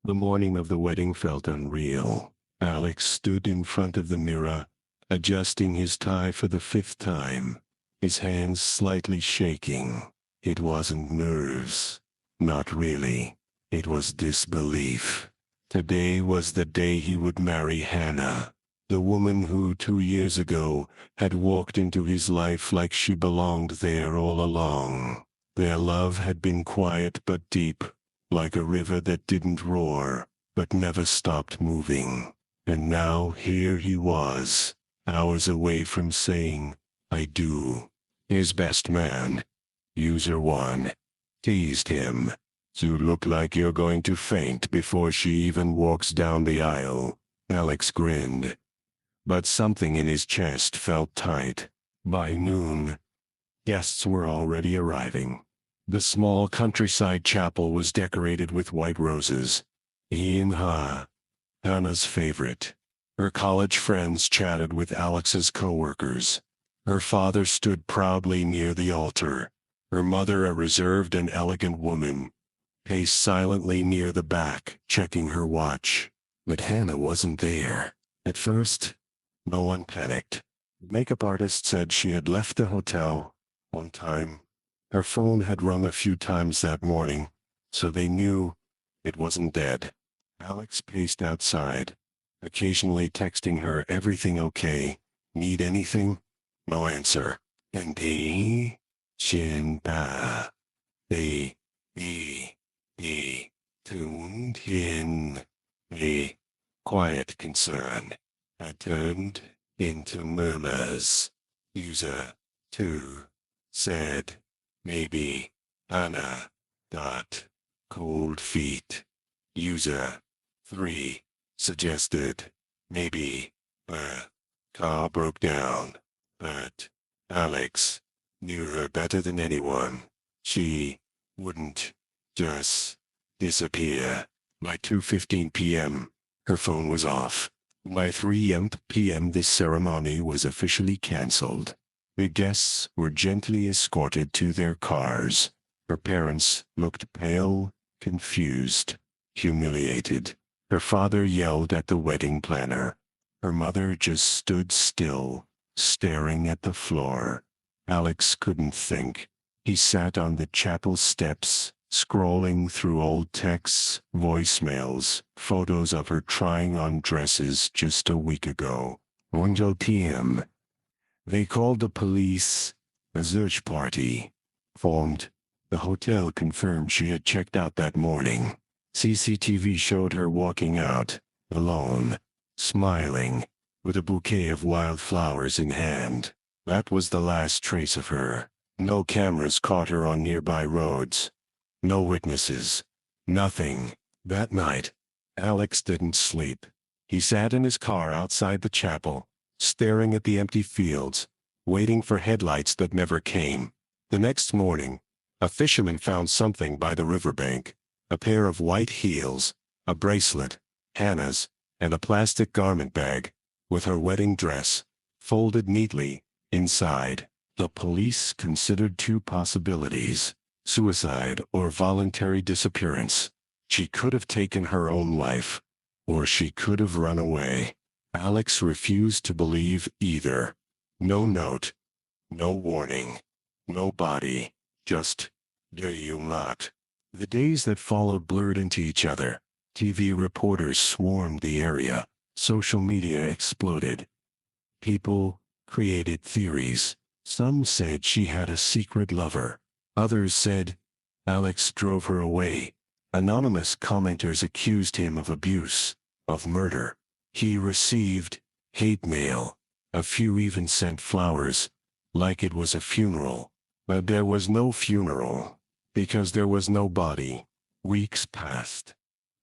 The morning of the wedding felt unreal. Alex stood in front of the mirror, adjusting his tie for the fifth time, his hands slightly shaking. It wasn't nerves. Not really. It was disbelief. Today was the day he would marry Hannah, the woman who 2 years ago had walked into his life like she belonged there all along. Their love had been quiet but deep, like a river that didn't roar, but never stopped moving. And now here he was, hours away from saying, "I do." His best man, User 1, teased him. "You look like you're going to faint before she even walks down the aisle." Alex grinned, but something in his chest felt tight. By noon, guests were already arriving. The small countryside chapel was decorated with white roses. Hannah's favorite. Her college friends chatted with Alex's coworkers. Her father stood proudly near the altar. Her mother, a reserved and elegant woman, paced silently near the back, checking her watch. But Hannah wasn't there. At first, no one panicked. The makeup artist said she had left the hotel on time. Her phone had rung a few times that morning, so they knew it wasn't dead. Alex paced outside, occasionally texting her, "Everything okay? Need anything?" No answer. And he tuned in. A quiet concern had turned into murmurs. User 2 said, "Maybe Hannah got cold feet." User 3 suggested, "Maybe her car broke down." But Alex knew her better than anyone. She wouldn't just disappear. By 2:15 p.m., her phone was off. By 3 p.m., this ceremony was officially canceled. The guests were gently escorted to their cars. Her parents looked pale, confused, humiliated. Her father yelled at the wedding planner. Her mother just stood still, staring at the floor. Alex couldn't think. He sat on the chapel steps, scrolling through old texts, voicemails, photos of her trying on dresses just a week ago. 1 p.m. They called the police. A search party formed. The hotel confirmed she had checked out that morning. CCTV showed her walking out, alone, smiling, with a bouquet of wildflowers in hand. That was the last trace of her. No cameras caught her on nearby roads. No witnesses. Nothing. That night, Alex didn't sleep. He sat in his car outside the chapel, staring at the empty fields, waiting for headlights that never came. The next morning, a fisherman found something by the riverbank. A pair of white heels, a bracelet, Hannah's, and a plastic garment bag, with her wedding dress, folded neatly, inside. The police considered two possibilities: suicide or voluntary disappearance. She could have taken her own life, or she could have run away. Alex refused to believe either. No note, no warning, no body, just, "Do you not?" The days that followed blurred into each other. TV reporters swarmed the area. Social media exploded. People created theories. Some said she had a secret lover. Others said Alex drove her away. Anonymous commenters accused him of abuse, of murder. He received hate mail. A few even sent flowers, like it was a funeral. But there was no funeral, because there was no body. Weeks passed,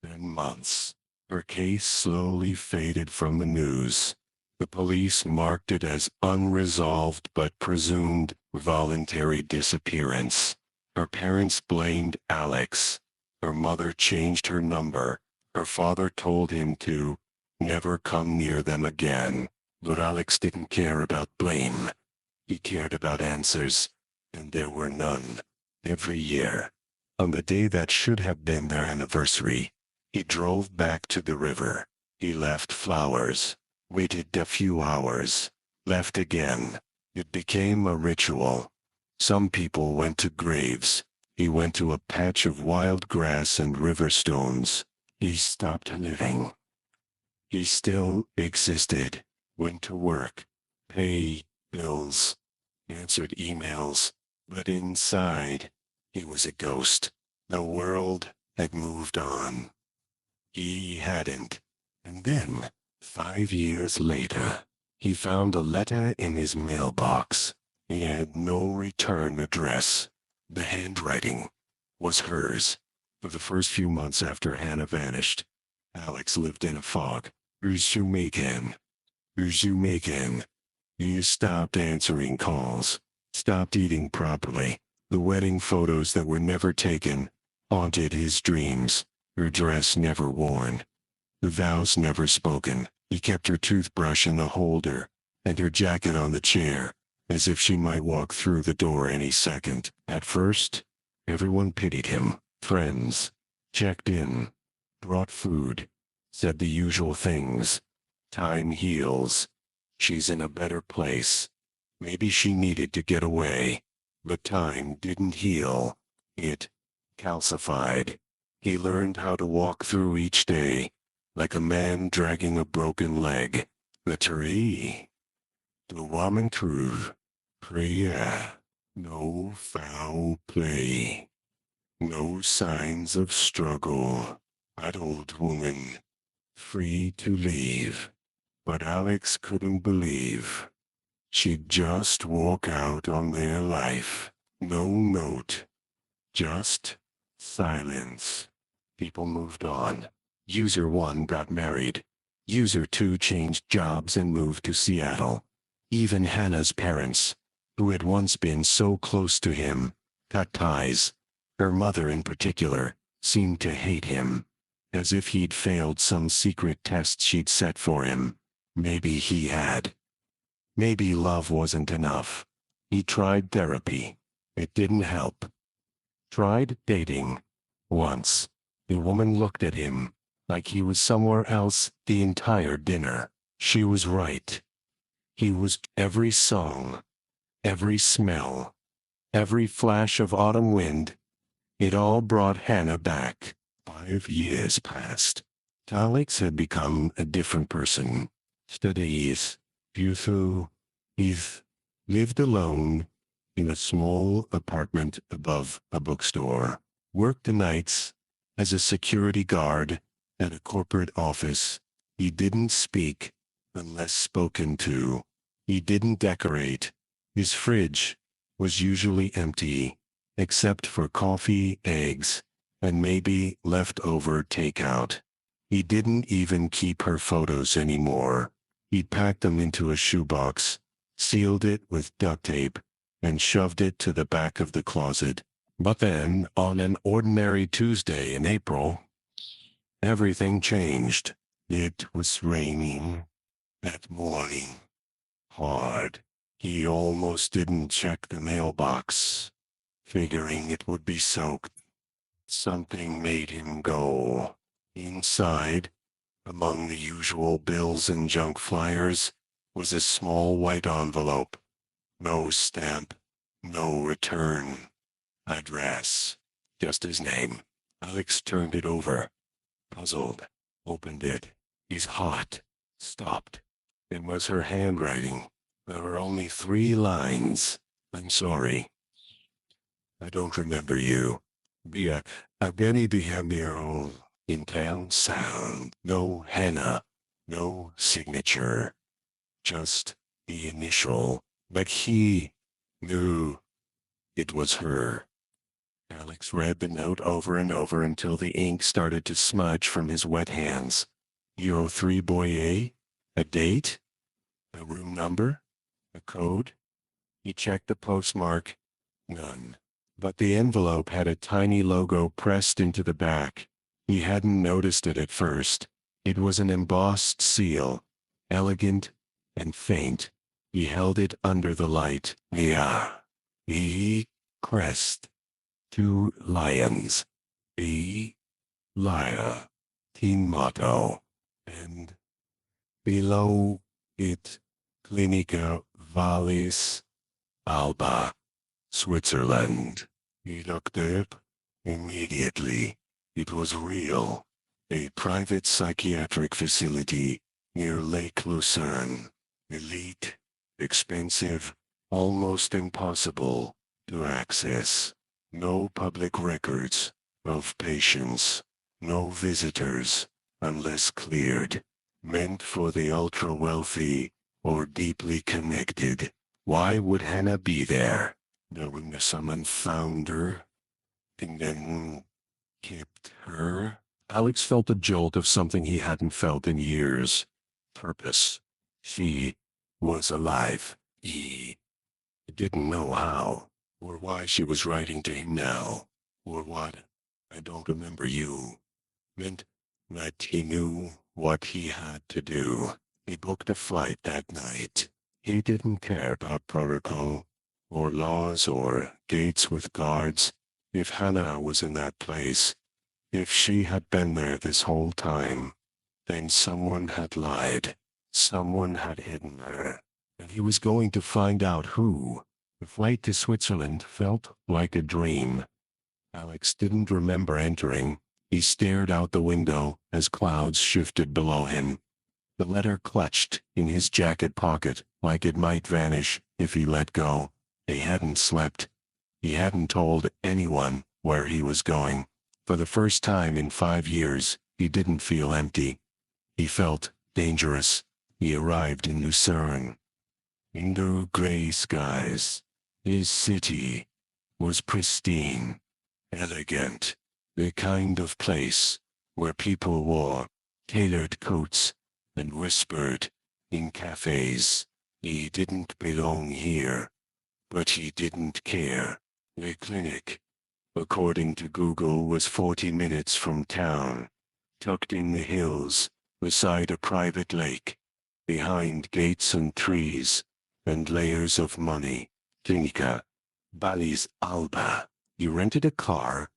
then months. Her case slowly faded from the news. The police marked it as unresolved but presumed voluntary disappearance. Her parents blamed Alex. Her mother changed her number. Her father told him to never come near them again. But Alex didn't care about blame. He cared about answers, and there were none. Every year, on the day that should have been their anniversary, He drove back to the river. He left flowers, waited a few hours, left again. It became a ritual. Some people went to graves. He went to a patch of wild grass and river stones. He stopped living. He still existed, went to work, paid bills, answered emails, but inside, he was a ghost. The world had moved on. He hadn't. And then, 5 years later, he found a letter in his mailbox. He had no return address. The handwriting was hers. For the first few months after Hannah vanished, Alex lived in a fog. Usumaken. Usumaken. He stopped answering calls, stopped eating properly. The wedding photos that were never taken haunted his dreams. Her dress never worn. The vows never spoken. He kept her toothbrush in the holder, and her jacket on the chair, as if she might walk through the door any second. At first, everyone pitied him. Friends checked in, brought food, said the usual things. Time heals. She's in a better place. Maybe she needed to get away. But time didn't heal. It calcified. He learned how to walk through each day, like a man dragging a broken leg. The tree. The woman crew. Prayer. No foul play. No signs of struggle. Adult woman. Free to leave. But Alex couldn't believe. She'd just walk out on their life. No note. Just silence. People moved on. User 1 got married. User 2 changed jobs and moved to Seattle. Even Hannah's parents, who had once been so close to him, cut ties. Her mother in particular seemed to hate him, as if he'd failed some secret test she'd set for him. Maybe he had. Maybe love wasn't enough. He tried therapy. It didn't help. Tried dating. Once, the woman looked at him like he was somewhere else the entire dinner. She was right. He was every song, every smell, every flash of autumn wind. It all brought Hannah back. 5 years passed. Alex had become a different person. Studies, beautiful. He's lived alone in a small apartment above a bookstore. Worked the nights as a security guard at a corporate office. He didn't speak unless spoken to. He didn't decorate. His fridge was usually empty, except for coffee, eggs, and maybe leftover takeout. He didn't even keep her photos anymore. He packed them into a shoebox, sealed it with duct tape, and shoved it to the back of the closet. But then, on an ordinary Tuesday in April, everything changed. It was raining that morning. Hard. He almost didn't check the mailbox, figuring it would be soaked. Something made him go. Inside, among the usual bills and junk flyers, was a small white envelope. No stamp, no return address, just his name. Alex turned it over, puzzled, opened it. He's hot. Stopped. It was her handwriting. There were only 3 lines. I'm sorry. I don't remember you. Bia, Abeni Bihamiro, in town sound. No Hannah. No signature. Just the initial. But he knew it was her. Alex read the note over and over until the ink started to smudge from his wet hands. 03 Boyer? A date? A room number? A code? He checked the postmark. None. But the envelope had a tiny logo pressed into the back. He hadn't noticed it at first. It was an embossed seal, elegant and faint. He held it under the light. Yeah. Crest. 2 lions. Liar. Latin motto, and below it, Clinica Vallis Alba, Switzerland. He looked up immediately. It was real. A private psychiatric facility near Lake Lucerne. Elite, expensive, almost impossible to access. No public records of patients. No visitors, unless cleared. Meant for the ultra-wealthy or deeply connected. Why would Hannah be there? Knowing someone found her and then kept her? Alex felt a jolt of something he hadn't felt in years. Purpose. She was alive. He didn't know how, or why she was writing to him now, or what. I don't remember you. Meant that he knew what he had to do. He booked a flight that night. He didn't care about protocol, or laws, or gates with guards. If Hannah was in that place, if she had been there this whole time, then someone had lied. Someone had hidden her. And he was going to find out who. The flight to Switzerland felt like a dream. Alex didn't remember entering. He stared out the window as clouds shifted below him. The letter clutched in his jacket pocket like it might vanish if he let go. He hadn't slept. He hadn't told anyone where he was going. For the first time in 5 years, he didn't feel empty. He felt dangerous. He arrived in Lucerne. Under gray skies. His city was pristine, elegant, the kind of place where people wore tailored coats and whispered in cafes. He didn't belong here, but he didn't care. The clinic, according to Google, was 40 minutes from town, tucked in the hills, beside a private lake, behind gates and trees, and layers of money. Clinica Vallis Alba. He rented a car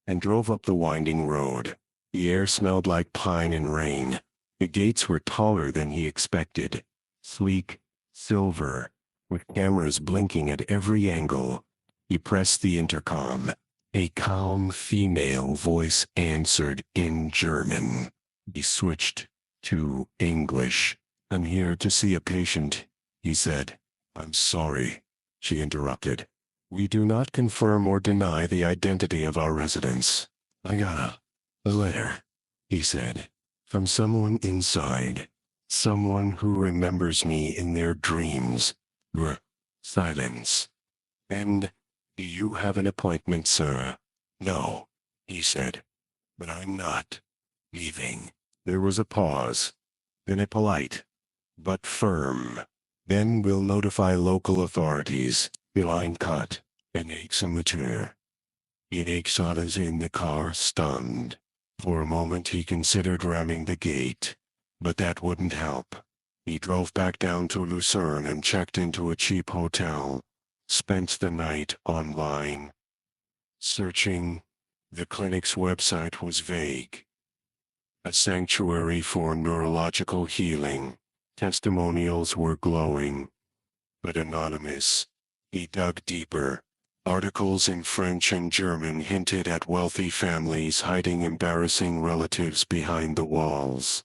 and drove up the winding road. The air smelled like pine and rain. The gates were taller than he expected. Sleek, silver, with cameras blinking at every angle. He pressed the intercom. A calm female voice answered in German. He switched to English. "I'm here to see a patient," he said. "I'm sorry," she interrupted. "We do not confirm or deny the identity of our residents." "I got a letter," he said, "from someone inside. Someone who remembers me in their dreams." Silence. "And do you have an appointment, sir?" "No," he said, "but I'm not leaving." There was a pause, then a polite, but firm. "Then we'll notify local authorities." The line cut. An examateur. Inexat is in the car, stunned. For a moment he considered ramming the gate, but that wouldn't help. He drove back down to Lucerne and checked into a cheap hotel. Spent the night online. Searching. The clinic's website was vague. A sanctuary for neurological healing. Testimonials were glowing, but anonymous. He dug deeper. Articles in French and German hinted at wealthy families hiding embarrassing relatives behind the walls.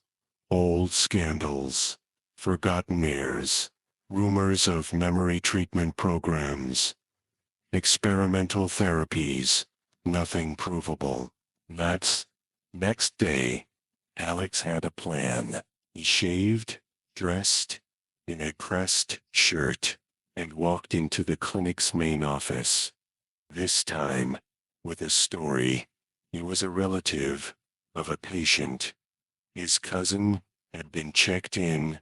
Old scandals. Forgotten heirs. Rumors of memory treatment programs. Experimental therapies. Nothing provable. Next day, Alex had a plan. He shaved, dressed, in a pressed shirt, and walked into the clinic's main office. This time, with a story. He was a relative of a patient. His cousin had been checked in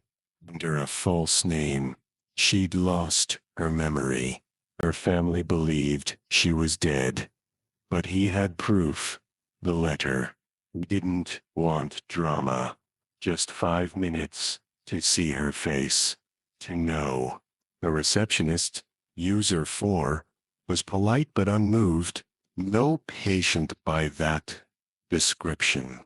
under a false name. She'd lost her memory. Her family believed she was dead. But he had proof. The letter. He didn't want drama. Just 5 minutes to see her face. To know. The receptionist, user 4, was polite but unmoved. No patient by that description.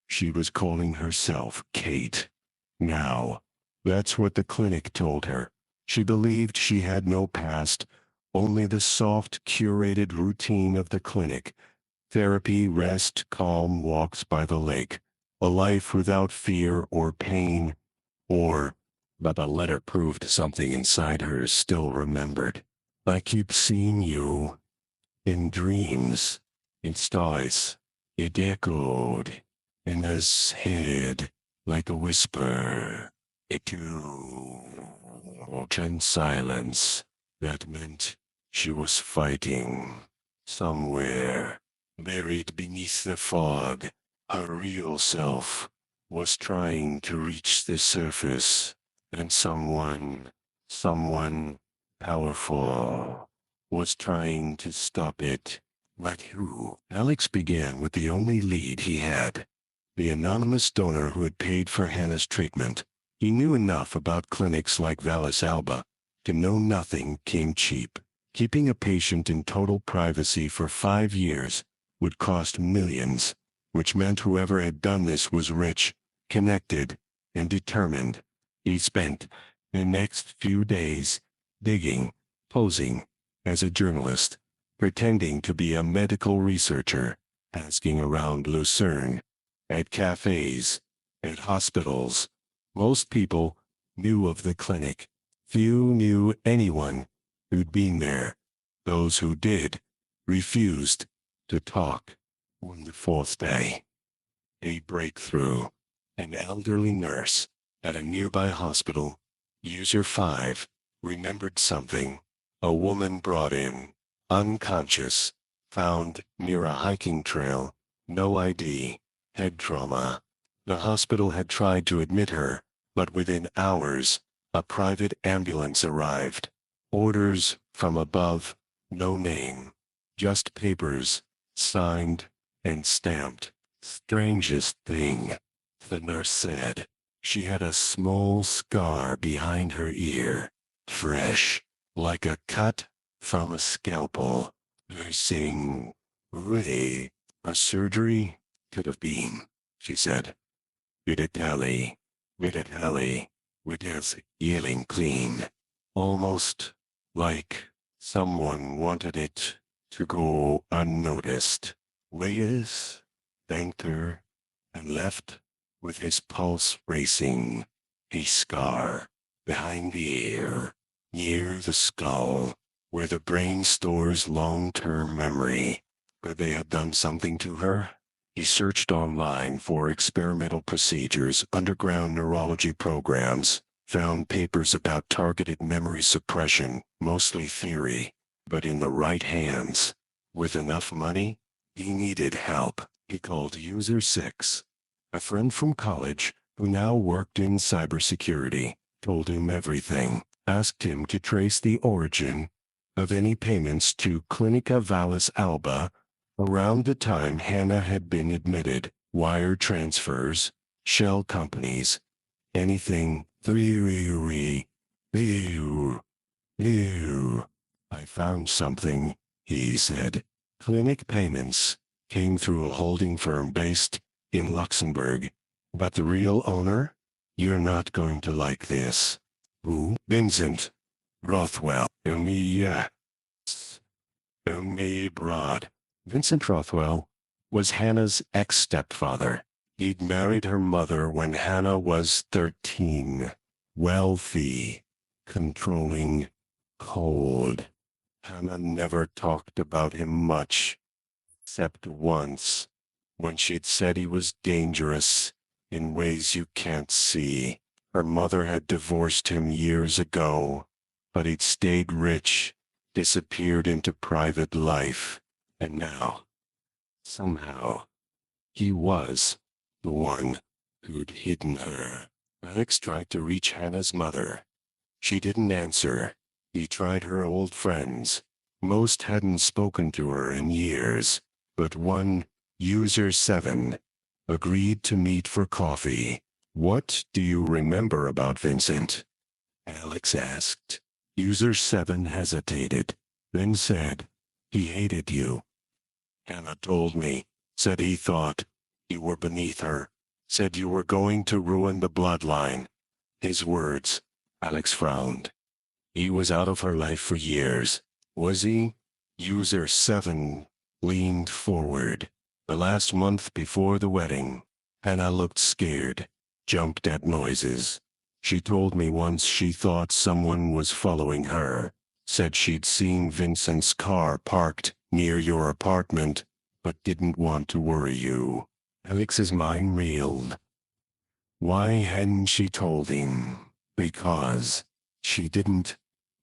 She was calling herself Kate. Now, that's what the clinic told her. She believed she had no past, only the soft, curated routine of the clinic. Therapy, rest, calm walks by the lake. A life without fear or pain, but a letter proved something inside her still remembered. I keep seeing you in dreams. In stars. It echoed in his head like a whisper. In silence. That meant she was fighting. Somewhere, buried beneath the fog, her real self was trying to reach the surface, and someone powerful, was trying to stop it. Like who? Alex began with the only lead he had. The anonymous donor who had paid for Hannah's treatment. He knew enough about clinics like Vallis Alba to know nothing came cheap. Keeping a patient in total privacy for 5 years would cost millions, which meant whoever had done this was rich, connected, and determined. He spent the next few days digging, posing as a journalist, pretending to be a medical researcher, asking around Lucerne, at cafes, at hospitals. Most people knew of the clinic. Few knew anyone who'd been there. Those who did refused to talk. On the 4th day, a breakthrough. An elderly nurse at a nearby hospital, user 5, remembered something. A woman brought in, unconscious, found near a hiking trail, no ID, head trauma. The hospital had tried to admit her, but within hours, a private ambulance arrived. Orders from above, no name, just papers, signed and stamped. Strangest thing, the nurse said. She had a small scar behind her ear, fresh, like a cut from a scalpel. Nursing, really, a surgery could have been, she said. Viditali, with his healing clean. Almost like someone wanted it to go unnoticed. Reyes thanked her and left with his pulse racing. A scar behind the ear, near the skull, where the brain stores long-term memory. Could they have done something to her? He searched online for experimental procedures, underground neurology programs, found papers about targeted memory suppression, mostly theory, but in the right hands. With enough money, he needed help. He called User 6, a friend from college who now worked in cybersecurity, told him everything, asked him to trace the origin of any payments to Clinica Vallis Alba around the time Hannah had been admitted, wire transfers, shell companies, anything. I found something, he said. Clinic payments came through a holding firm based in Luxembourg. But the real owner? You're not going to like this. Who? Vincent Rothwell. Broad. Vincent Rothwell was Hannah's ex-stepfather. He'd married her mother when Hannah was 13. Wealthy, controlling, cold. Hannah never talked about him much, except once, when she'd said he was dangerous, in ways you can't see. Her mother had divorced him years ago, but he'd stayed rich, disappeared into private life, and now, somehow, he was the one who'd hidden her. Alex tried to reach Hannah's mother. She didn't answer. He tried her old friends. Most hadn't spoken to her in years, but one, User 7, agreed to meet for coffee. What do you remember about Vincent? Alex asked. User 7 hesitated, then said, he hated you. Hannah told me, said he thought you were beneath her. said you were going to ruin the bloodline. His words. Alex frowned. He was out of her life for years. Was he? User 7 leaned forward. The last month before the wedding. Hannah looked scared, jumped at noises. She told me once she thought someone was following her. Said she'd seen Vincent's car parked near your apartment, but didn't want to worry you. Alex's mind reeled. Why hadn't she told him? Because she didn't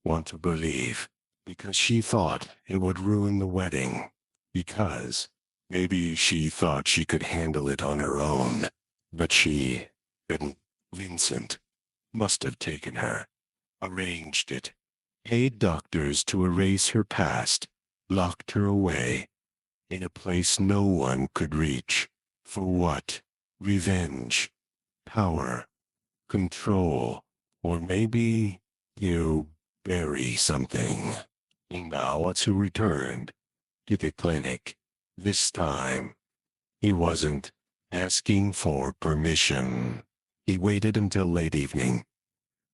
want to believe. Because she thought it would ruin the wedding. Because maybe she thought she could handle it on her own. But she didn't. Vincent must have taken her, arranged it, paid doctors to erase her past, locked her away in a place no one could reach. For what? Revenge, power, control, or maybe you bury something. And now it's returned to the clinic. This time, he wasn't asking for permission. He waited until late evening,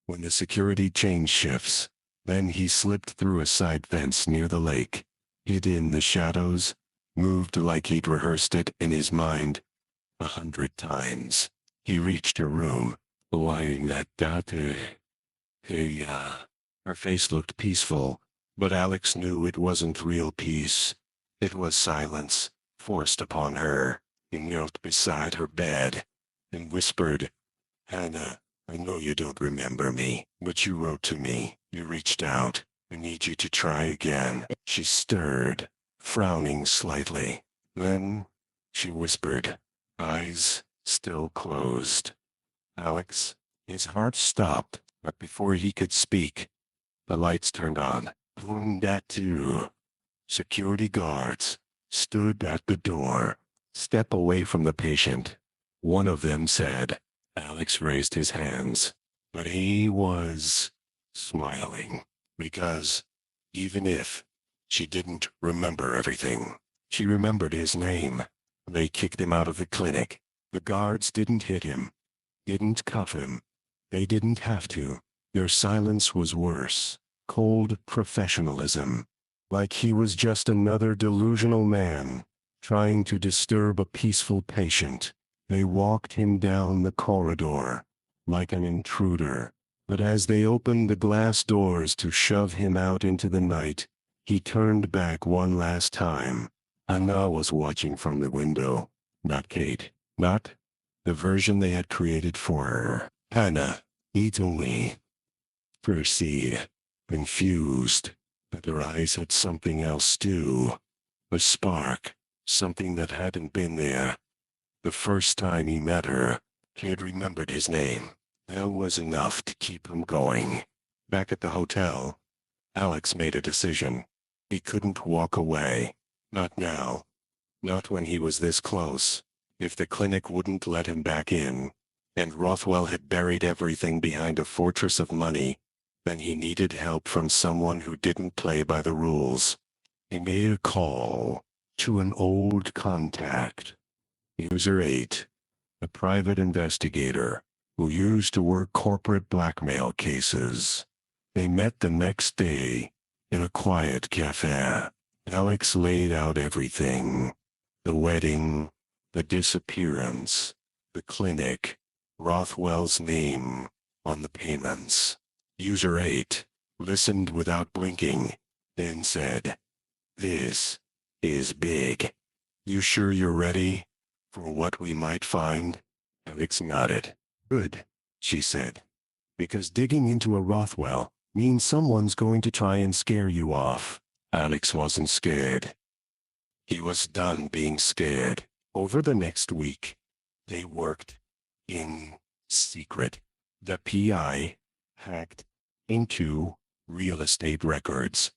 when the security changed shifts. Then he slipped through a side fence near the lake, hid in the shadows, moved like he'd rehearsed it in his mind 100 times. He reached her room, lying that daughter. Her face looked peaceful, but Alex knew it wasn't real peace. It was silence, forced upon her. He knelt beside her bed and whispered, Hannah, I know you don't remember me, but you wrote to me. You reached out. I need you to try again. She stirred, frowning slightly. Then she whispered, eyes still closed. Alex, his heart stopped, but before he could speak, the lights turned on. That too. Security guards stood at the door. Step away from the patient, one of them said. Alex raised his hands, but he was smiling, because even if she didn't remember everything, she remembered his name. They kicked him out of the clinic. The guards didn't hit him, didn't cuff him. They didn't have to. Their silence was worse. Cold professionalism. Like he was just another delusional man, trying to disturb a peaceful patient. They walked him down the corridor, like an intruder. But as they opened the glass doors to shove him out into the night, he turned back one last time. Anna was watching from the window. Not Kate. Not the version they had created for her. Hannah, easily Percy, confused, but her eyes had something else too. A spark, something that hadn't been there. The first time he met her, he had remembered his name. That was enough to keep him going. Back at the hotel, Alex made a decision. He couldn't walk away. Not now. Not when he was this close. If the clinic wouldn't let him back in, and Rothwell had buried everything behind a fortress of money, then he needed help from someone who didn't play by the rules. He made a call to an old contact. User 8, a private investigator who used to work corporate blackmail cases. They met the next day in a quiet cafe. Alex laid out everything. The wedding, the disappearance, the clinic, Rothwell's name on the payments. User 8 listened without blinking, then said, "This is big. You sure you're ready for what we might find?" Alex nodded. "Good," she said. "Because digging into a Rothwell means someone's going to try and scare you off." Alex wasn't scared. He was done being scared. Over the next week, they worked in secret. The PI hacked into real estate records,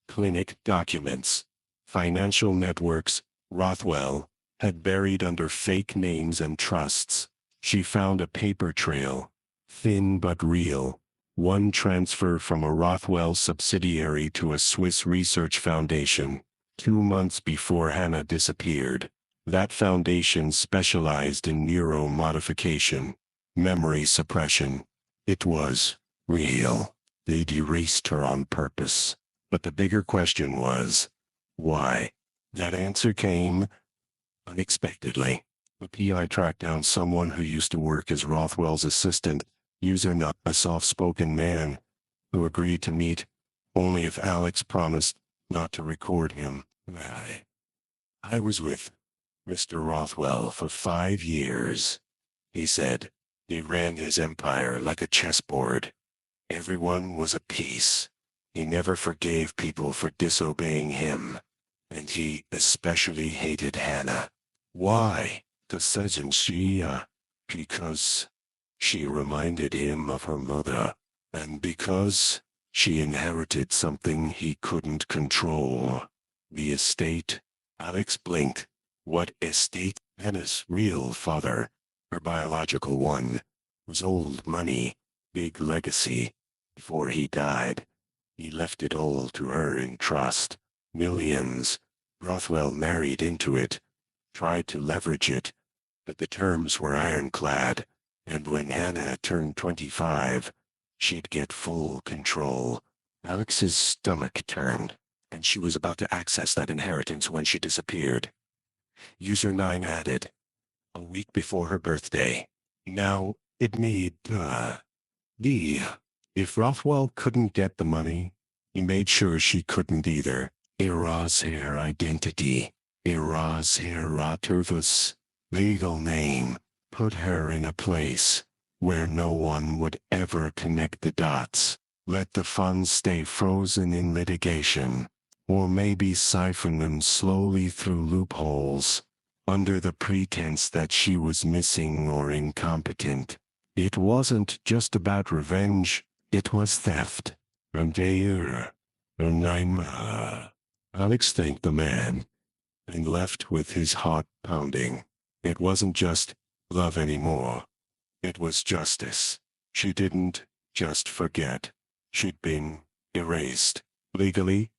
clinic documents, financial networks Rothwell had buried under fake names and trusts. She found a paper trail, thin but real, one transfer from a Rothwell subsidiary to a Swiss research foundation, 2 months before Hannah disappeared. That foundation specialized in neuromodification, memory suppression. It was real. They'd erased her on purpose. But the bigger question was, why? That answer came unexpectedly. The PI tracked down someone who used to work as Rothwell's assistant, user not a soft-spoken man, who agreed to meet, only if Alex promised not to record him. I was with Mr. Rothwell for 5 years, he said. He ran his empire like a chessboard. Everyone was a piece. He never forgave people for disobeying him. And he especially hated Hannah. Why? Doesn't she? Because she reminded him of her mother. And because she inherited something he couldn't control. The estate. Alex blinked. What estate? Hannah's real father, her biological one, was old money, big legacy. Before he died, he left it all to her in trust. Millions. Rothwell married into it, tried to leverage it, but the terms were ironclad, and when Hannah turned 25, she'd get full control. Alex's stomach turned, and she was about to access that inheritance when she disappeared. User 9 added, a week before her birthday. Now, it made, if Rothwell couldn't get the money, he made sure she couldn't either. Erase her identity. Erase her Rothwell's legal name. Put her in a place where no one would ever connect the dots. Let the funds stay frozen in litigation, or maybe siphon them slowly through loopholes, under the pretense that she was missing or incompetent. It wasn't just about revenge, it was theft. Alex thanked the man, and left with his heart pounding. It wasn't just love anymore. It was justice. She didn't just forget. She'd been erased. Legally,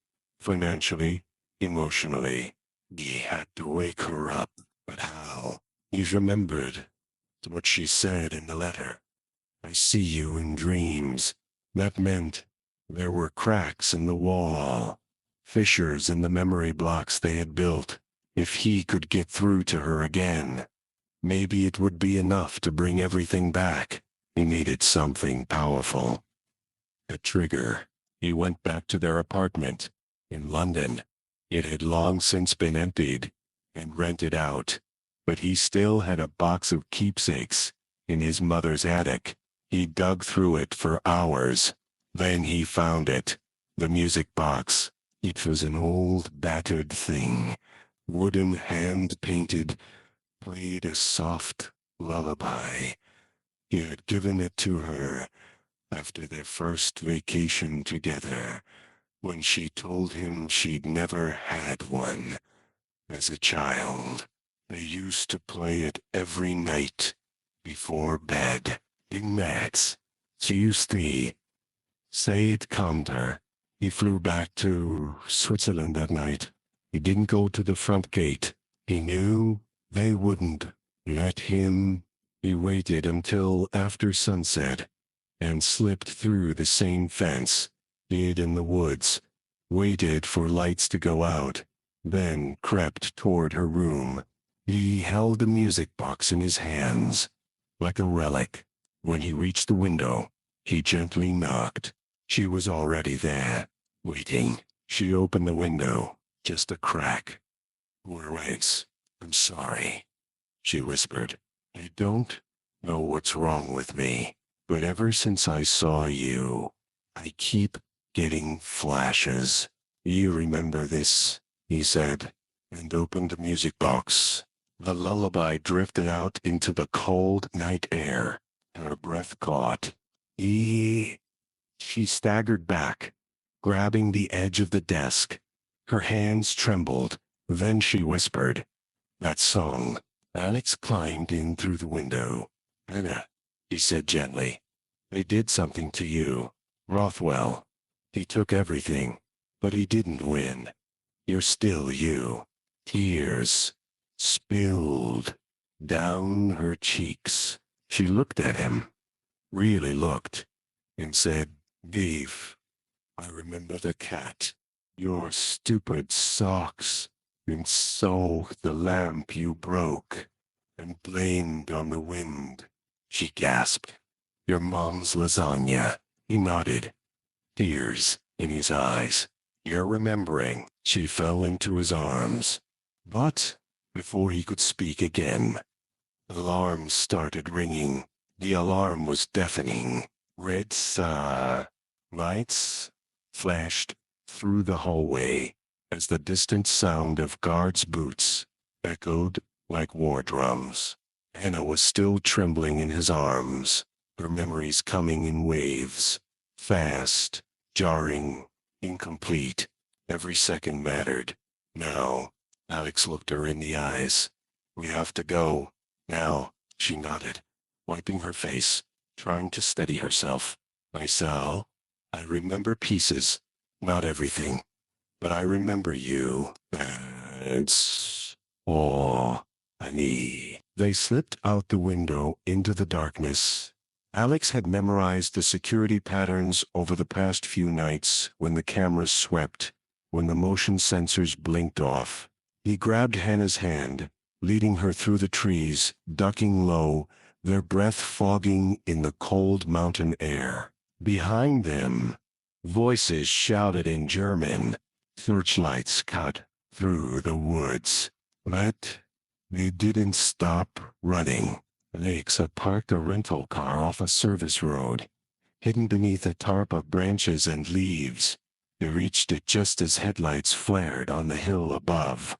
financially, emotionally. He had to wake her up. But how? He remembered what she said in the letter. I see you in dreams. That meant there were cracks in the wall, fissures in the memory blocks they had built. If he could get through to her again, maybe it would be enough to bring everything back. He needed something powerful. A trigger. He went back to their apartment in London. It had long since been emptied and rented out, but he still had a box of keepsakes in his mother's attic. He dug through it for hours. Then he found it. The music box. It was an old, battered thing. Wooden, hand-painted, played a soft lullaby. He had given it to her after their first vacation together, when she told him she'd never had one. As a child, they used to play it every night before bed. In Max, she used to say it calmed her. He flew back to Switzerland that night. He didn't go to the front gate. He knew they wouldn't let him. He waited until after sunset and slipped through the same fence, hid in the woods, waited for lights to go out, then crept toward her room. He held the music box in his hands, like a relic. When he reached the window, he gently knocked. She was already there, waiting. She opened the window, just a crack. Wait, I'm sorry, she whispered. I don't know what's wrong with me, but ever since I saw you, I keep getting flashes. You remember this, he said, and opened the music box. The lullaby drifted out into the cold night air. Her breath caught. She staggered back, grabbing the edge of the desk. Her hands trembled. Then she whispered, that song. Alex climbed in through the window. Anna, he said gently, they did something to you. Rothwell. He took everything, but he didn't win. You're still you. Tears. spilled down her cheeks. She looked at him, really looked, and said, Dave, I remember the cat, your stupid socks, and so the lamp you broke, and blamed on the wind. She gasped. Your mom's lasagna. He nodded, tears in his eyes. You're remembering. She fell into his arms. But before he could speak again, alarms started ringing. The alarm was deafening. Red lights flashed through the hallway as the distant sound of guards' boots echoed like war drums. Hannah was still trembling in his arms, her memories coming in waves, fast, jarring, incomplete. Every second mattered. Now, Alex looked her in the eyes. We have to go. Now, she nodded, wiping her face, trying to steady herself. Sal, I remember pieces, not everything, but I remember you. That's all I need. They slipped out the window into the darkness. Alex had memorized the security patterns over the past few nights when the cameras swept, when the motion sensors blinked off. He grabbed Hannah's hand, leading her through the trees, ducking low, their breath fogging in the cold mountain air. Behind them, voices shouted in German. Searchlights cut through the woods. But they didn't stop running. Alex had parked a rental car off a service road, hidden beneath a tarp of branches and leaves. They reached it just as headlights flared on the hill above.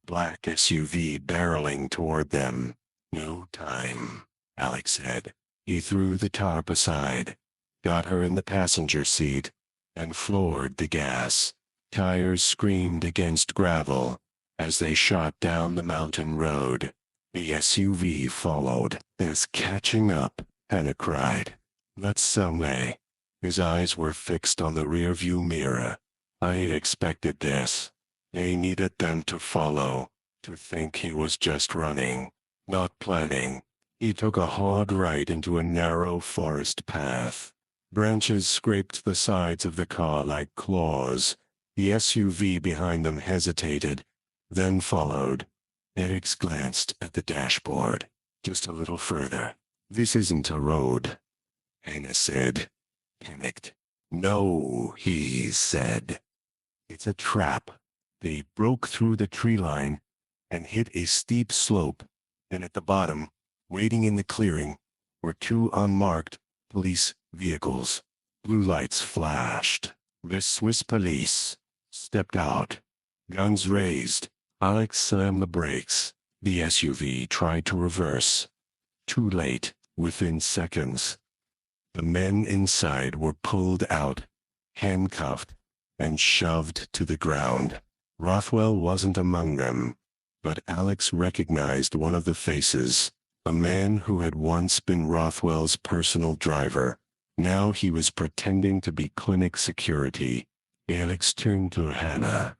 Black SUV barreling toward them. No time, Alex said. He threw the tarp aside, got her in the passenger seat, and floored the gas. Tires screamed against gravel as they shot down the mountain road. The SUV followed. There's catching up, Hannah cried. Let's someway. His eyes were fixed on the rearview mirror. I expected this. They needed them to follow, to think he was just running, not planning. He took a hard right into a narrow forest path. Branches scraped the sides of the car like claws. The SUV behind them hesitated, then followed. Alex glanced at the dashboard. Just a little further. This isn't a road, Hannah said, panicked. No, he said. It's a trap. They broke through the tree line and hit a steep slope, and at the bottom, waiting in the clearing, were two unmarked police vehicles. Blue lights flashed. The Swiss police stepped out, guns raised. Alex slammed the brakes. The SUV tried to reverse. Too late. Within seconds, the men inside were pulled out, handcuffed, and shoved to the ground. Rothwell wasn't among them, but Alex recognized one of the faces, a man who had once been Rothwell's personal driver. Now he was pretending to be clinic security. Alex turned to Hannah.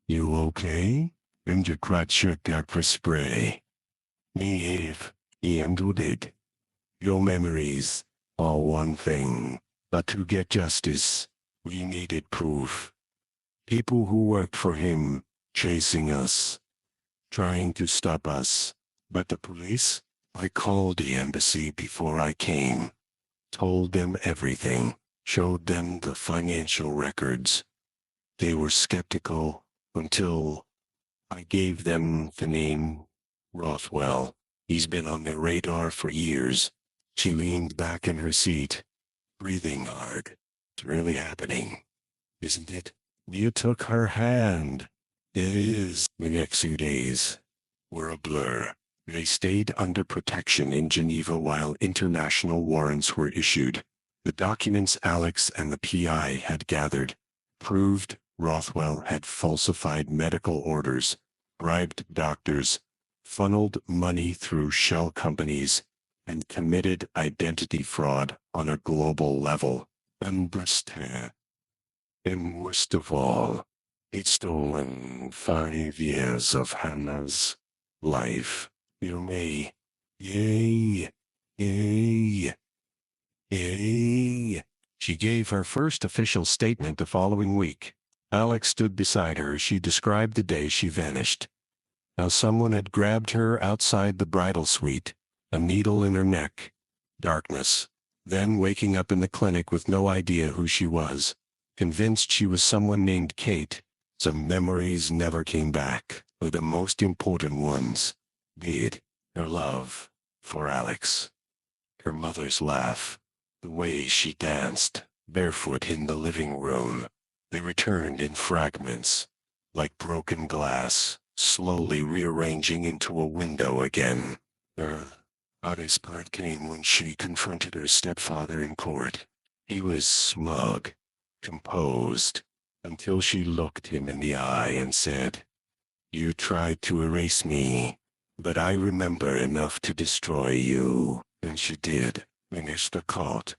You okay? And you crutch your pepper spray. Eve, he it. Your memories are one thing, but to get justice, we needed proof. People who worked for him, chasing us, trying to stop us. But the police? I called the embassy before I came. Told them everything. Showed them the financial records. They were skeptical until I gave them the name Rothwell. He's been on their radar for years. She leaned back in her seat, breathing hard. It's really happening, isn't it? You took her hand. It is. The next few days were a blur. They stayed under protection in Geneva while international warrants were issued. The documents Alex and the PI had gathered proved Rothwell had falsified medical orders, bribed doctors, funneled money through shell companies, and committed identity fraud on a global level. And worst of all, he'd stolen 5 years of Hannah's life. You may. Yay. Yay. Yay. She gave her first official statement the following week. Alex stood beside her as she described the day she vanished. How someone had grabbed her outside the bridal suite, a needle in her neck. Darkness. Then waking up in the clinic with no idea who she was. Convinced she was someone named Kate. Some memories never came back, but the most important ones did. Her love for Alex. Her mother's laugh. The way she danced, barefoot in the living room. They returned in fragments, like broken glass, slowly rearranging into a window again. Her hardest part came when she confronted her stepfather in court. He was smug, composed, until she looked him in the eye and said, "You tried to erase me, but I remember enough to destroy you." And she did. Finish the court.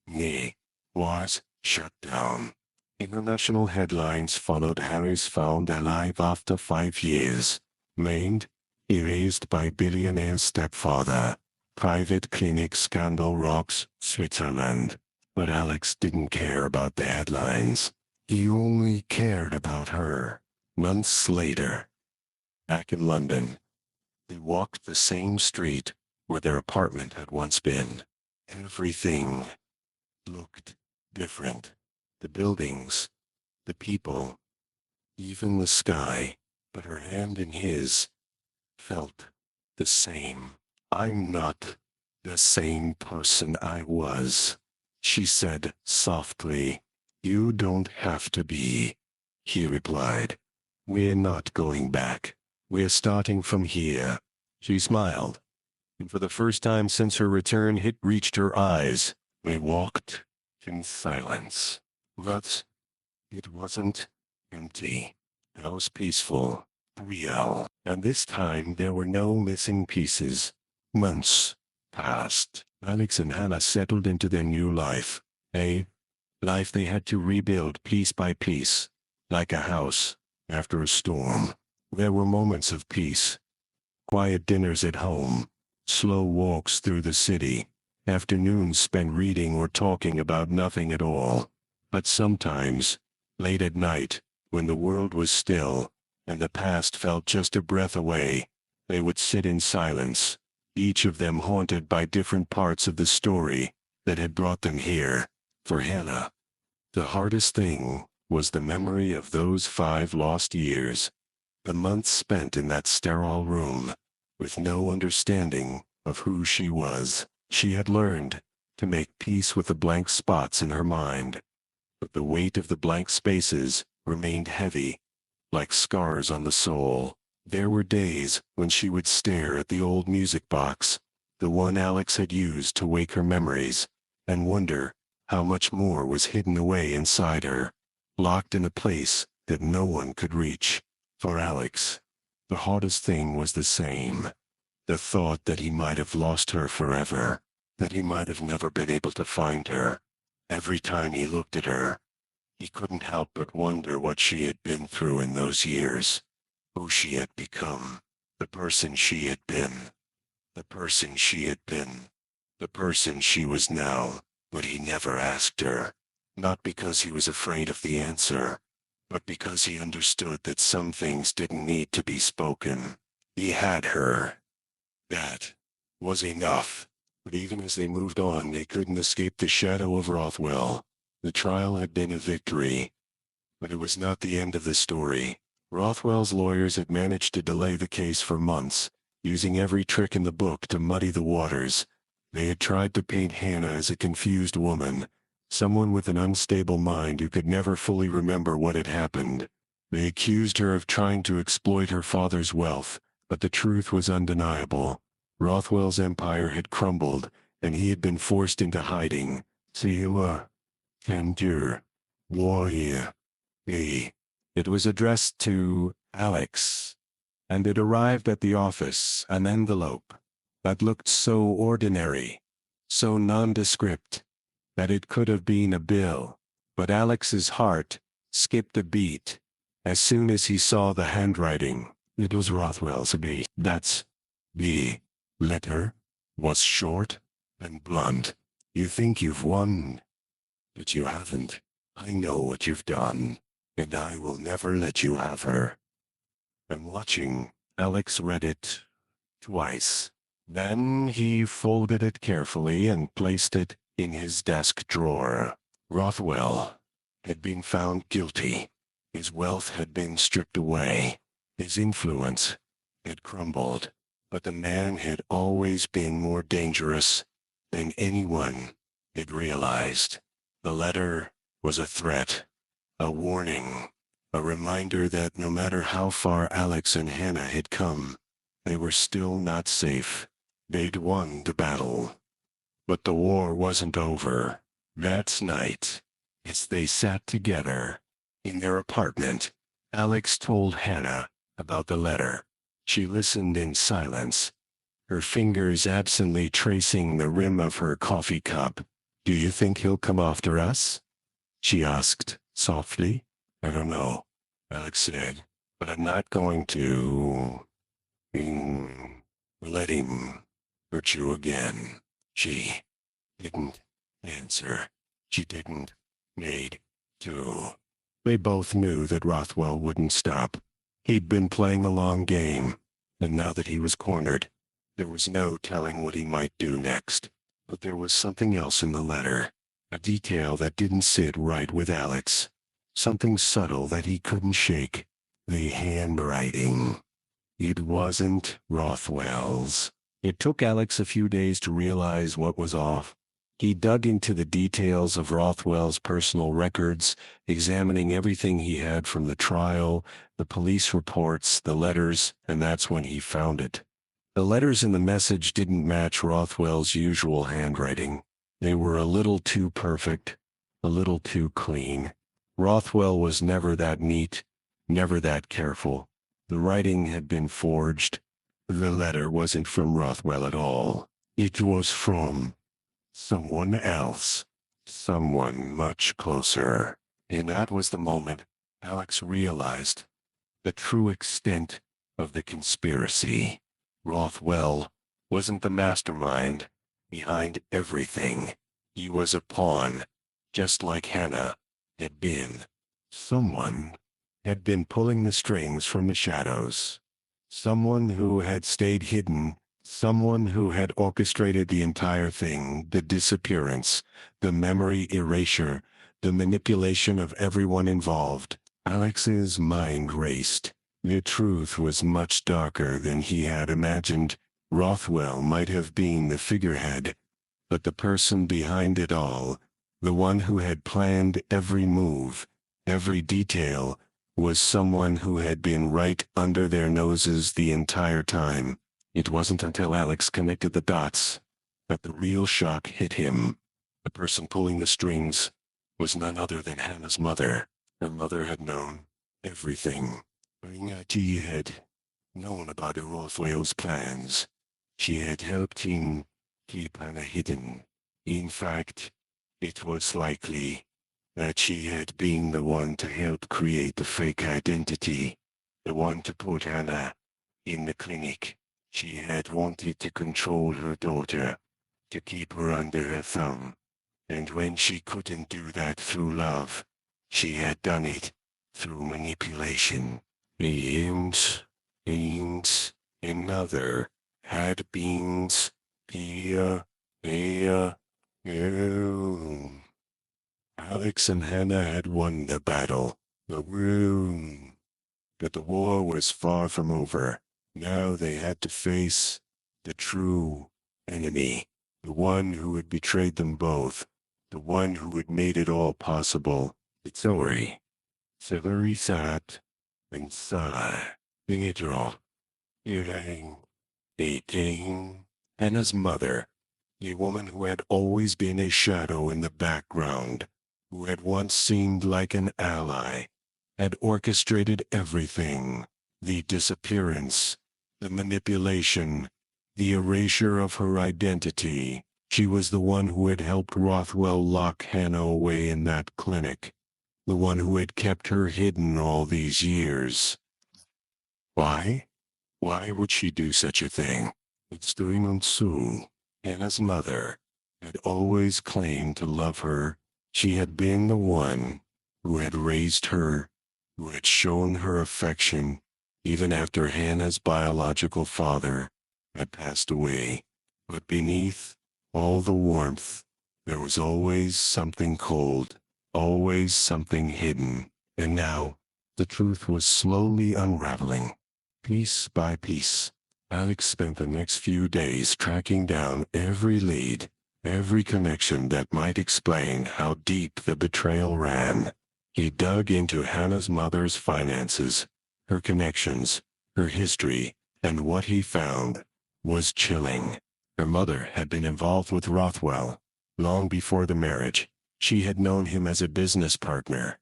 Nay, was shut down. International headlines followed Harris found alive after 5 years. Maimed, erased by billionaire stepfather. Private clinic scandal rocks Switzerland. But Alex didn't care about the headlines. He only cared about her. Months later, back in London, they walked the same street where their apartment had once been. Everything looked different. The buildings, the people, even the sky, but her hand in his felt the same. "I'm not the same person I was," she said softly. "You don't have to be," he replied. "We're not going back. We're starting from here." She smiled, and for the first time since her return it reached her eyes. They walked in silence. But it wasn't empty. It was peaceful, real, and this time there were no missing pieces. Months passed. Alex and Hannah settled into their new life. A life they had to rebuild piece by piece, like a house after a storm. There were moments of peace. Quiet dinners at home, slow walks through the city, afternoons spent reading or talking about nothing at all. But sometimes, late at night, when the world was still, and the past felt just a breath away, they would sit in silence, each of them haunted by different parts of the story that had brought them here. For Hannah, the hardest thing was the memory of those 5 lost years. The months spent in that sterile room, with no understanding of who she was. She had learned to make peace with the blank spots in her mind. But the weight of the blank spaces remained heavy, like scars on the soul. There were days when she would stare at the old music box, the one Alex had used to wake her memories, and wonder how much more was hidden away inside her, locked in a place that no one could reach. For Alex, the hardest thing was the same. The thought that he might have lost her forever, that he might have never been able to find her. Every time he looked at her, he couldn't help but wonder what she had been through in those years, who she had become, the person she had been, the person she had been, the person she was now. But he never asked her, not because he was afraid of the answer, but because he understood that some things didn't need to be spoken. He had her. That was enough. But even as they moved on, they couldn't escape the shadow of Rothwell. The trial had been a victory, but it was not the end of the story. Rothwell's lawyers had managed to delay the case for months, using every trick in the book to muddy the waters. They had tried to paint Hannah as a confused woman, someone with an unstable mind who could never fully remember what had happened. They accused her of trying to exploit her father's wealth, but the truth was undeniable. Rothwell's empire had crumbled, and he had been forced into hiding. Selah, endure, warrior. It was addressed to Alex, and it arrived at the office, an envelope that looked so ordinary, so nondescript, that it could have been a bill. But Alex's heart skipped a beat as soon as he saw the handwriting. It was Rothwell's B. That's B. Letter was short and blunt. You think you've won, but you haven't. I know what you've done, and I will never let you have her. I'm watching. Alex read it twice. Then he folded it carefully and placed it in his desk drawer. Rothwell had been found guilty. His wealth had been stripped away. His influence had crumbled. But the man had always been more dangerous than anyone had realized. The letter was a threat, a warning, a reminder that no matter how far Alex and Hannah had come, they were still not safe. They'd won the battle. But the war wasn't over. That night, as they sat together in their apartment, Alex told Hannah about the letter. She listened in silence, her fingers absently tracing the rim of her coffee cup. Do you think he'll come after us? She asked softly. I don't know, Alex said, but I'm not going to let him hurt you again. She didn't answer. She didn't need to. They both knew that Rothwell wouldn't stop. He'd been playing a long game, and now that he was cornered, there was no telling what he might do next. But there was something else in the letter, a detail that didn't sit right with Alex. Something subtle that he couldn't shake. The handwriting. It wasn't Rothwell's. It took Alex a few days to realize what was off. He dug into the details of Rothwell's personal records, examining everything he had from the trial, the police reports, the letters, and that's when he found it. The letters in the message didn't match Rothwell's usual handwriting. They were a little too perfect, a little too clean. Rothwell was never that neat, never that careful. The writing had been forged. The letter wasn't from Rothwell at all. It was from someone else. Someone much closer. And that was the moment Alex realized the true extent of the conspiracy. Rothwell wasn't the mastermind behind everything. He was a pawn, just like Hannah had been. Someone had been pulling the strings from the shadows. Someone who had stayed hidden. Someone who had orchestrated the entire thing, the disappearance, the memory erasure, the manipulation of everyone involved. Alex's mind raced. The truth was much darker than he had imagined. Rothwell might have been the figurehead, but the person behind it all, the one who had planned every move, every detail, was someone who had been right under their noses the entire time. It wasn't until Alex connected the dots that the real shock hit him. The person pulling the strings was none other than Hannah's mother. Her mother had known everything. She had known about Rothwell's plans. She had helped him keep Hannah hidden. In fact, it was likely that she had been the one to help create the fake identity, the one to put Hannah in the clinic. She had wanted to control her daughter, to keep her under her thumb. And when she couldn't do that through love, she had done it through manipulation. Beans, another, had beans, Alex and Hannah had won the battle. But the war was far from over. Now they had to face the true enemy, the one who had betrayed them both, the one who had made it all possible. Sorry. Silvery sat and sighed. Digital. Dating. Hannah's mother, a woman who had always been a shadow in the background, who had once seemed like an ally, had orchestrated everything. The disappearance, the manipulation, the erasure of her identity. She was the one who had helped Rothwell lock Hannah away in that clinic. The one who had kept her hidden all these years. Why? Why would she do such a thing? It's doing Sue, Hannah's mother, had always claimed to love her. She had been the one who had raised her, who had shown her affection, even after Hannah's biological father had passed away. But beneath all the warmth, there was always something cold, always something hidden. And now, the truth was slowly unraveling. Piece by piece, Alex spent the next few days tracking down every lead, every connection that might explain how deep the betrayal ran. He dug into Hannah's mother's finances, her connections, her history, and what he found was chilling. Her mother had been involved with Rothwell. Long before the marriage, she had known him as a business partner,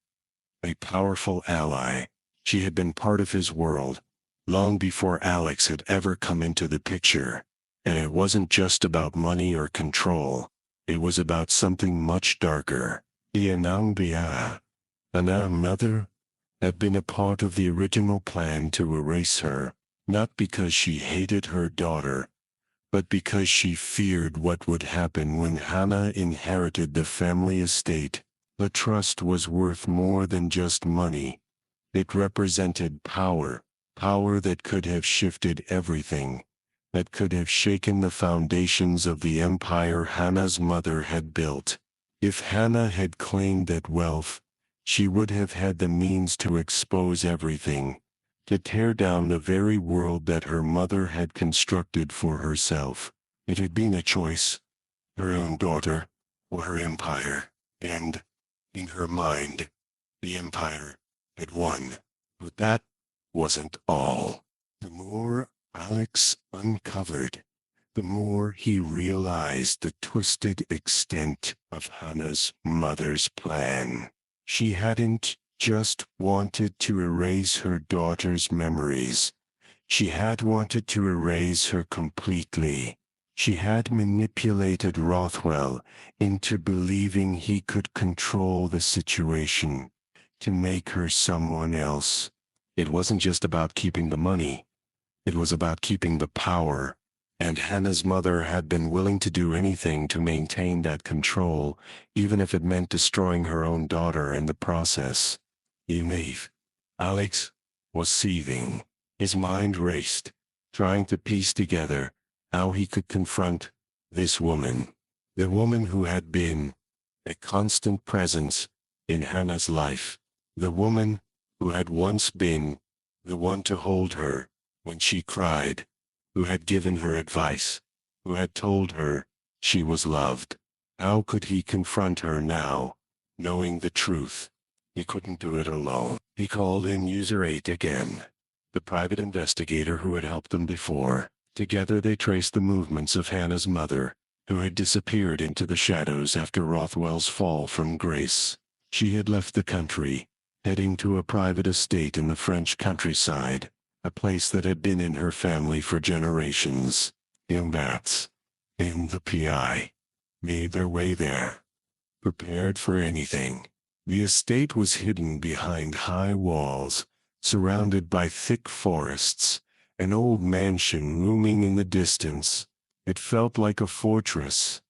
a powerful ally. She had been part of his world, long before Alex had ever come into the picture. And it wasn't just about money or control. It was about something much darker. Hannah's mother had been a part of the original plan to erase her, not because she hated her daughter, but because she feared what would happen when Hannah inherited the family estate. The trust was worth more than just money. It represented power, power that could have shifted everything, that could have shaken the foundations of the empire Hannah's mother had built. If Hannah had claimed that wealth, she would have had the means to expose everything, to tear down the very world that her mother had constructed for herself. It had been a choice, her own daughter, or her empire, and, in her mind, the empire had won. But that wasn't all. The more Alex uncovered, the more he realized the twisted extent of Hannah's mother's plan. She hadn't just wanted to erase her daughter's memories. She had wanted to erase her completely. She had manipulated Rothwell into believing he could control the situation, to make her someone else. It wasn't just about keeping the money. It was about keeping the power. And Hannah's mother had been willing to do anything to maintain that control, even if it meant destroying her own daughter in the process. Alex was seething. His mind raced, trying to piece together how he could confront this woman, the woman who had been a constant presence in Hannah's life, the woman who had once been the one to hold her when she cried, who had given her advice, who had told her she was loved. How could he confront her now, knowing the truth? He couldn't do it alone. He called in User 8 again, the private investigator who had helped them before. Together they traced the movements of Hannah's mother, who had disappeared into the shadows after Rothwell's fall from grace. She had left the country, heading to a private estate in the French countryside, a place that had been in her family for generations. Bats, and the PI, made their way there, prepared for anything. The estate was hidden behind high walls, surrounded by thick forests, an old mansion looming in the distance. It felt like a fortress,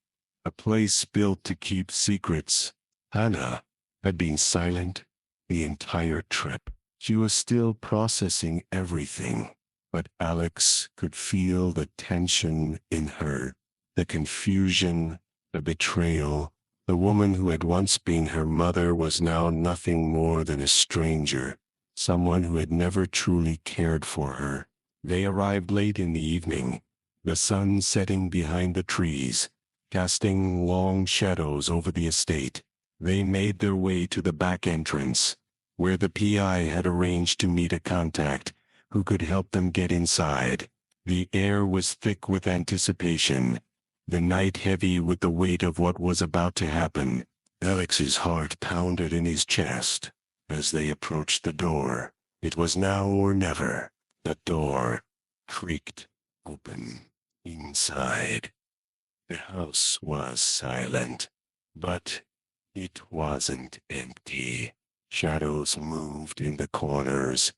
a place built to keep secrets. Hannah had been silent the entire trip. She was still processing everything, but Alex could feel the tension in her, the confusion, the betrayal. The woman who had once been her mother was now nothing more than a stranger, someone who had never truly cared for her. They arrived late in the evening, the sun setting behind the trees, casting long shadows over the estate. They made their way to the back entrance, where the PI had arranged to meet a contact who could help them get inside. The air was thick with anticipation, the night heavy with the weight of what was about to happen. Alex's heart pounded in his chest as they approached the door. It was now or never. The door creaked open. Inside, the house was silent, but it wasn't empty. Shadows moved in the corners,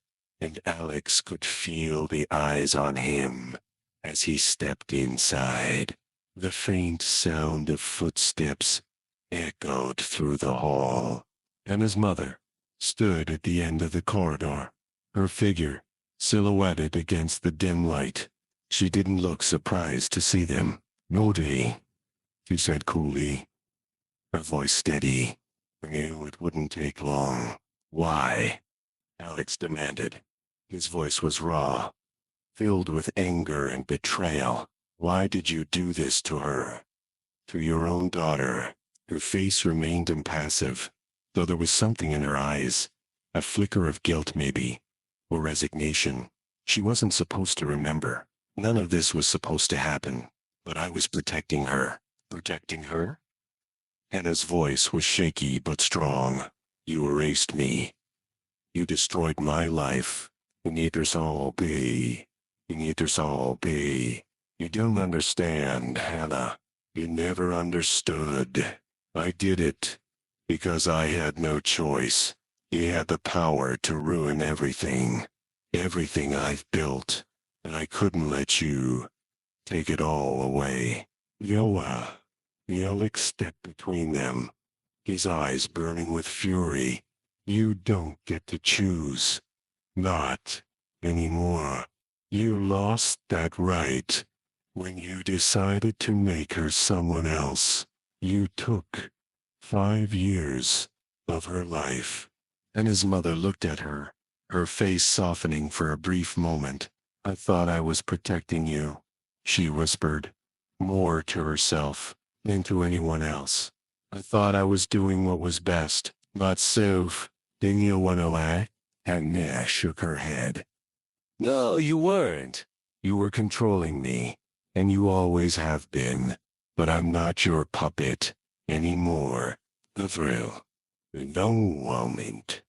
and Alex could feel the eyes on him as he stepped inside. The faint sound of footsteps echoed through the hall, and his mother stood at the end of the corridor, her figure silhouetted against the dim light. She didn't look surprised to see them. "Nodi," she said coolly, her voice steady. "I knew it wouldn't take long." "Why?" Alex demanded. His voice was raw, filled with anger and betrayal. "Why did you do this to her? To your own daughter?" Her face remained impassive, though there was something in her eyes, a flicker of guilt maybe, or resignation. She wasn't supposed to remember. None of this was supposed to happen, but I was protecting her. Protecting her? Hannah's voice was shaky but strong. "You erased me. You destroyed my life. You need us all be. You need us all be. You don't understand, Hannah. You never understood. I did it because I had no choice. He had the power to ruin everything. Everything I've built. And I couldn't let you take it all away." Yoa. Alex stepped between them, his eyes burning with fury. "You don't get to choose. Not anymore. You lost that right when you decided to make her someone else. You took 5 years of her life." And his mother looked at her, her face softening for a brief moment. "I thought I was protecting you," she whispered, more to herself than to anyone else. "I thought I was doing what was best. Not so. Didn't you want to lie?" Hannah shook her head. "No, you weren't. You were controlling me, and you always have been. But I'm not your puppet anymore." The thrill. No moment.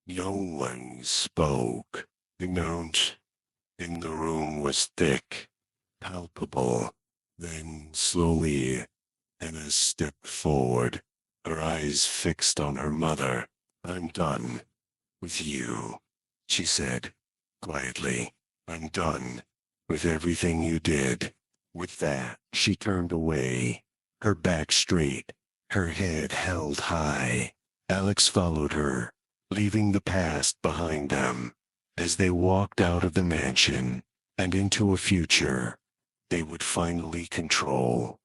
No one spoke. The note in the room was thick, palpable. Then slowly, Hannah stepped forward, her eyes fixed on her mother. "I'm done with you," she said quietly. "I'm done with everything you did." With that, she turned away, her back straight, her head held high. Alex followed her, leaving the past behind them. As they walked out of the mansion and into a future they would finally control.